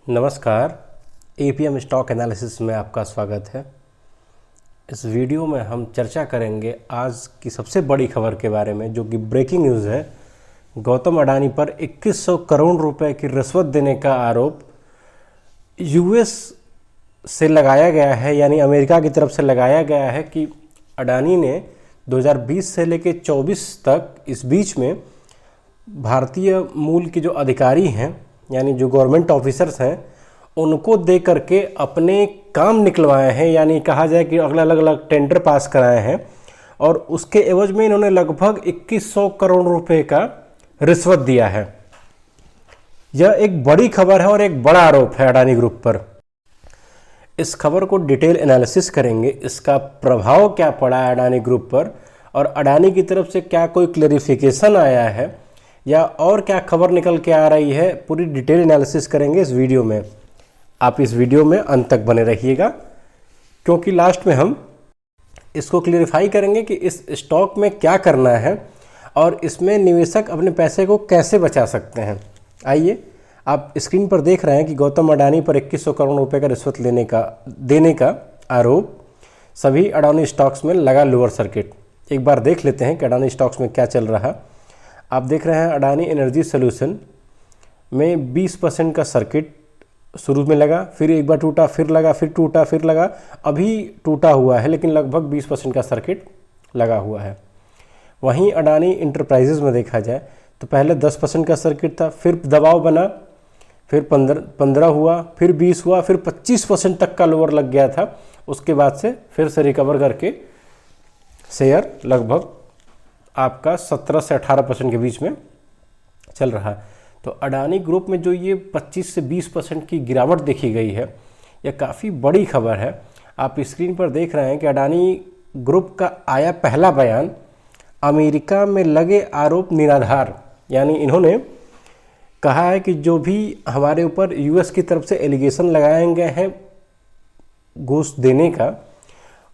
नमस्कार, APM stock analysis में आपका स्वागत है। इस वीडियो में हम चर्चा करेंगे आज की सबसे बड़ी खबर के बारे में, जो कि ब्रेकिंग न्यूज़ है। गौतम अडानी पर 2100 करोड़ रुपए की रिश्वत देने का आरोप यूएस से लगाया गया है, यानी अमेरिका की तरफ से लगाया गया है कि अडानी ने 2020 से लेकर 24 तक इस बीच में भारतीय मूल के जो अधिकारी हैं, यानी जो गवर्नमेंट ऑफिसर्स हैं, उनको दे करके अपने काम निकलवाए हैं, यानी कहा जाए कि अलग अलग टेंडर पास कराए हैं और उसके एवज में इन्होंने लगभग 2100 करोड़ रुपए का रिश्वत दिया है। यह एक बड़ी खबर है और एक बड़ा आरोप है अडानी ग्रुप पर। इस खबर को डिटेल एनालिसिस करेंगे, इसका प्रभाव क्या पड़ा है अडानी ग्रुप पर और अडानी की तरफ से क्या कोई क्लेरिफिकेशन आया है या और क्या खबर निकल के आ रही है। पूरी डिटेल एनालिसिस करेंगे इस वीडियो में। आप इस वीडियो में अंत तक बने रहिएगा, क्योंकि लास्ट में हम इसको क्लेरिफाई करेंगे कि इस स्टॉक में क्या करना है और इसमें निवेशक अपने पैसे को कैसे बचा सकते हैं। आइए, आप स्क्रीन पर देख रहे हैं कि गौतम अडानी पर 2100 करोड़ रुपए का रिश्वत देने का आरोप सभी अडानी स्टॉक्स में लगा लोअर सर्किट। एक बार देख लेते हैं कि अडानी स्टॉक्स में क्या चल रहा। आप देख रहे हैं अडानी एनर्जी सोल्यूशन में 20% का सर्किट शुरू में लगा, फिर एक बार टूटा, फिर लगा, फिर टूटा, फिर लगा, अभी टूटा हुआ है, लेकिन लगभग 20% का सर्किट लगा हुआ है। वहीं अडानी इंटरप्राइजेज में देखा जाए तो पहले 10% का सर्किट था, फिर दबाव बना, फिर 15 हुआ, फिर 20 हुआ, फिर 25% तक का लोअर लग गया था। उसके बाद से फिर से रिकवर करके शेयर लगभग आपका 17 से 18% के बीच में चल रहा है। तो अडानी ग्रुप में जो ये 25 से 20% की गिरावट देखी गई है, यह काफ़ी बड़ी खबर है। आप स्क्रीन पर देख रहे हैं कि अडानी ग्रुप का आया पहला बयान, अमेरिका में लगे आरोप निराधार, यानी इन्होंने कहा है कि जो भी हमारे ऊपर यूएस की तरफ से एलिगेशन लगाए गए हैं घूस देने का,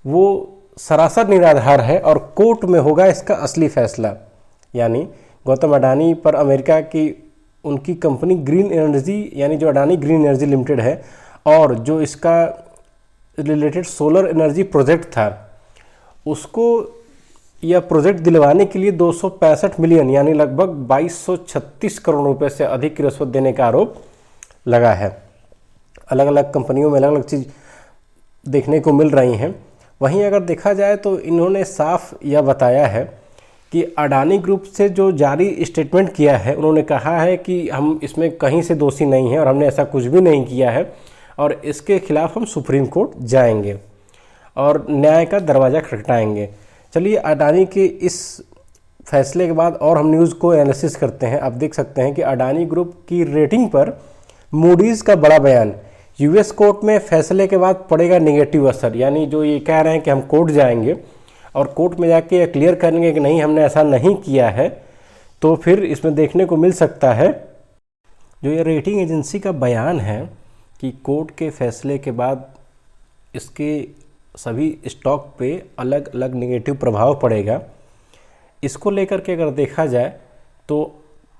वो सरासर निराधार है और कोर्ट में होगा इसका असली फैसला। यानी गौतम अडानी पर अमेरिका की उनकी कंपनी ग्रीन एनर्जी, यानी जो अडानी ग्रीन एनर्जी लिमिटेड है, और जो इसका रिलेटेड सोलर एनर्जी प्रोजेक्ट था, उसको यह प्रोजेक्ट दिलवाने के लिए 265 मिलियन यानी लगभग 2236 करोड़ रुपए से अधिक की रिश्वत देने का आरोप लगा है। अलग अलग कंपनियों में अलग अलग चीज़ देखने को मिल रही हैं। वहीं अगर देखा जाए तो इन्होंने साफ यह बताया है कि अडानी ग्रुप से जो जारी स्टेटमेंट किया है, उन्होंने कहा है कि हम इसमें कहीं से दोषी नहीं हैं और हमने ऐसा कुछ भी नहीं किया है और इसके खिलाफ हम सुप्रीम कोर्ट जाएंगे और न्याय का दरवाज़ा खटखटाएंगे। चलिए, अडानी के इस फैसले के बाद और हम न्यूज़ को एनालिसिस करते हैं। आप देख सकते हैं कि अडानी ग्रुप की रेटिंग पर मूडीज़ का बड़ा बयान, यूएस कोर्ट में फैसले के बाद पड़ेगा नेगेटिव असर। यानी जो ये कह रहे हैं कि हम कोर्ट जाएंगे और कोर्ट में जाके क्लियर करेंगे कि नहीं, हमने ऐसा नहीं किया है, तो फिर इसमें देखने को मिल सकता है जो ये रेटिंग एजेंसी का बयान है कि कोर्ट के फैसले के बाद इसके सभी स्टॉक पे अलग अलग नेगेटिव प्रभाव पड़ेगा। इसको लेकर के अगर देखा जाए तो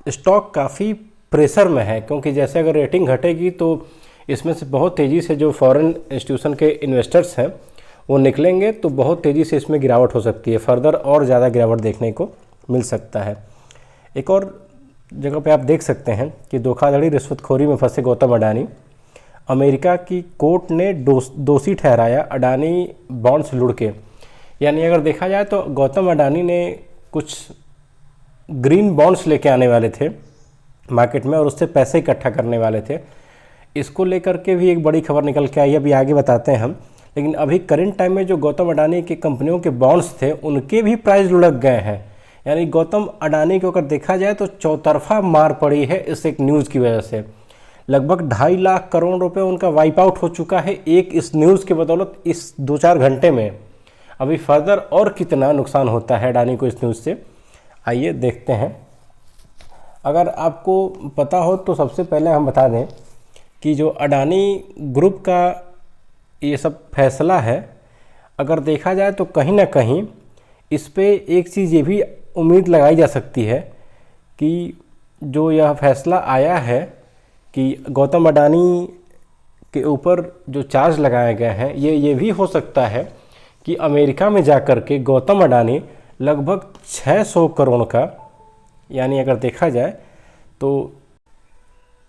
स्टॉक काफ़ी प्रेशर में है, क्योंकि जैसे अगर रेटिंग घटेगी तो इसमें से बहुत तेज़ी से जो फॉरेन इंस्टीट्यूशन के इन्वेस्टर्स हैं वो निकलेंगे, तो बहुत तेज़ी से इसमें गिरावट हो सकती है, फर्दर और ज़्यादा गिरावट देखने को मिल सकता है। एक और जगह पे आप देख सकते हैं कि धोखाधड़ी रिश्वतखोरी में फंसे गौतम अडानी, अमेरिका की कोर्ट ने दोषी ठहराया अडानी बॉन्ड्स लुढ़ के। यानी अगर देखा जाए तो गौतम अडानी ने कुछ ग्रीन बॉन्ड्स लेके आने वाले थे मार्केट में और उससे पैसे इकट्ठा करने वाले थे। इसको लेकर के भी एक बड़ी खबर निकल के आई है, अभी आगे बताते हैं हम। लेकिन अभी करंट टाइम में जो गौतम अडानी की कंपनियों के बॉन्ड्स थे, उनके भी प्राइस लुढ़क गए हैं। यानी गौतम अडानी को अगर देखा जाए तो चौतरफा मार पड़ी है इस एक न्यूज़ की वजह से। लगभग 2.5 लाख करोड़ रुपए उनका वाइप आउट हो चुका है एक इस न्यूज़ के बदौलत इस 2-4 घंटे में। अभी फर्दर और कितना नुकसान होता है अडानी को इस न्यूज़ से, आइए देखते हैं। अगर आपको पता हो तो सबसे पहले हम बता दें कि जो अडानी ग्रुप का ये सब फैसला है, अगर देखा जाए तो कहीं ना कहीं इस पे एक चीज़ ये भी उम्मीद लगाई जा सकती है कि जो यह फैसला आया है कि गौतम अडानी के ऊपर जो चार्ज लगाए गए हैं ये भी हो सकता है कि अमेरिका में जाकर के गौतम अडानी लगभग 600 करोड़ का, यानी अगर देखा जाए तो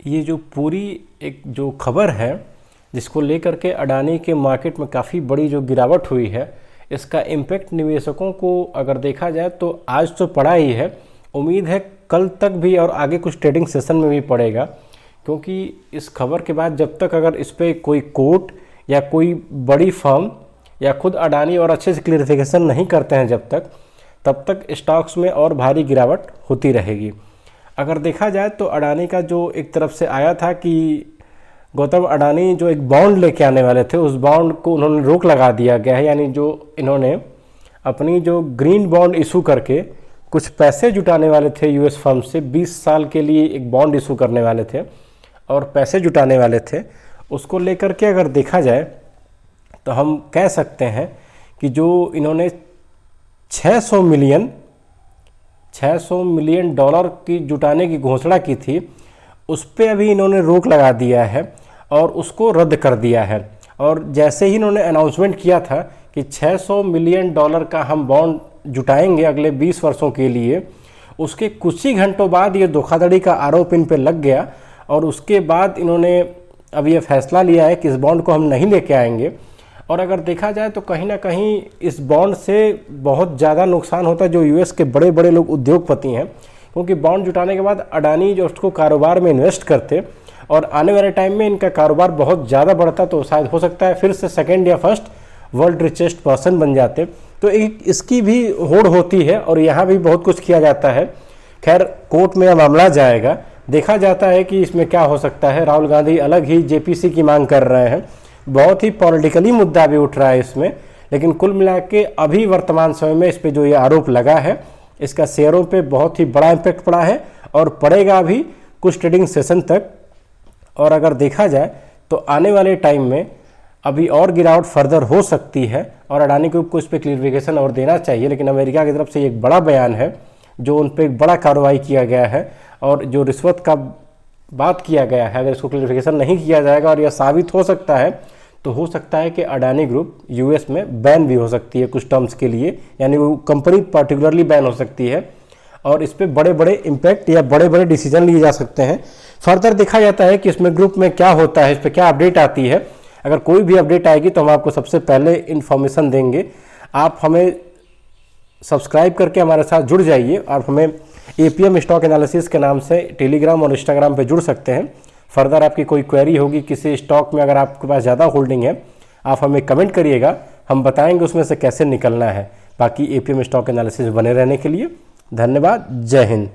ये जो पूरी एक जो खबर है जिसको लेकर के अडानी के मार्केट में काफ़ी बड़ी जो गिरावट हुई है, इसका इम्पैक्ट निवेशकों को अगर देखा जाए तो आज तो पड़ा ही है, उम्मीद है कल तक भी और आगे कुछ ट्रेडिंग सेशन में भी पड़ेगा। क्योंकि इस खबर के बाद जब तक अगर इस पर कोई कोर्ट या कोई बड़ी फर्म या खुद अडानी और अच्छे से क्लियरिफिकेशन नहीं करते हैं जब तक, तब तक स्टॉक्स में और भारी गिरावट होती रहेगी। अगर देखा जाए तो अडानी का जो एक तरफ से आया था कि गौतम अडानी जो एक बॉन्ड लेके आने वाले थे, उस बॉन्ड को उन्होंने रोक लगा दिया गया है। यानी जो इन्होंने अपनी जो ग्रीन बॉन्ड इशू करके कुछ पैसे जुटाने वाले थे यूएस फर्म से, 20 साल के लिए एक बॉन्ड इशू करने वाले थे और पैसे जुटाने वाले थे, उसको लेकर के अगर देखा जाए तो हम कह सकते हैं कि जो इन्होंने 600 मिलियन डॉलर की जुटाने की घोषणा की थी, उस पर अभी इन्होंने रोक लगा दिया है और उसको रद्द कर दिया है। और जैसे ही इन्होंने अनाउंसमेंट किया था कि 600 मिलियन डॉलर का हम बॉन्ड जुटाएंगे अगले 20 वर्षों के लिए, उसके कुछ ही घंटों बाद ये धोखाधड़ी का आरोप इन पे लग गया और उसके बाद इन्होंने अब ये फैसला लिया है कि इस बॉन्ड को हम नहीं लेके आएंगे। और अगर देखा जाए तो कहीं ना कहीं इस बॉन्ड से बहुत ज़्यादा नुकसान होता है जो यूएस के बड़े बड़े लोग उद्योगपति हैं, क्योंकि बॉन्ड जुटाने के बाद अडानी जो उसको कारोबार में इन्वेस्ट करते और आने वाले टाइम में इनका कारोबार बहुत ज़्यादा बढ़ता तो शायद हो सकता है फिर से सेकेंड या फर्स्ट वर्ल्ड रिचेस्ट पर्सन बन जाते। तो एक इसकी भी होड़ होती है और यहाँ भी बहुत कुछ किया जाता है। खैर कोर्ट में मामला जाएगा, देखा जाता है कि इसमें क्या हो सकता है। राहुल गांधी अलग ही जेपीसी की मांग कर रहे हैं, बहुत ही पॉलिटिकली मुद्दा भी उठ रहा है इसमें, लेकिन कुल मिला के अभी वर्तमान समय में इस पे जो ये आरोप लगा है इसका शेयरों पे बहुत ही बड़ा इम्पैक्ट पड़ा है और पड़ेगा भी कुछ ट्रेडिंग सेशन तक। और अगर देखा जाए तो आने वाले टाइम में अभी और गिरावट फर्दर हो सकती है और अडानी को इस पर क्लियरिफिकेशन और देना चाहिए। लेकिन अमेरिका की तरफ से एक बड़ा बयान है जो उन पर एक बड़ा कार्रवाई किया गया है और जो रिश्वत का बात किया गया है, अगर इसको क्लियरिफिकेशन नहीं किया जाएगा और यह साबित हो सकता है तो हो सकता है कि अडानी ग्रुप यूएस में बैन भी हो सकती है कुछ टर्म्स के लिए, यानी वो कंपनी पर्टिकुलरली बैन हो सकती है और इस पर बड़े बड़े इम्पैक्ट या बड़े बड़े डिसीजन लिए जा सकते हैं। फर्दर देखा जाता है कि इसमें ग्रुप में क्या होता है, इस पर क्या अपडेट आती है। अगर कोई भी अपडेट आएगी तो हम आपको सबसे पहले इन्फॉर्मेशन देंगे। आप हमें सब्सक्राइब करके हमारे साथ जुड़ जाइए। आप हमें एपीएम स्टॉक एनालिसिस के नाम से टेलीग्राम और इंस्टाग्राम पे जुड़ सकते हैं। फर्दर आपकी कोई क्वेरी होगी किसी स्टॉक में, अगर आपके पास ज़्यादा होल्डिंग है, आप हमें कमेंट करिएगा, हम बताएंगे उसमें से कैसे निकलना है। बाकी एपीएम स्टॉक एनालिसिस बने रहने के लिए धन्यवाद। जय हिंद।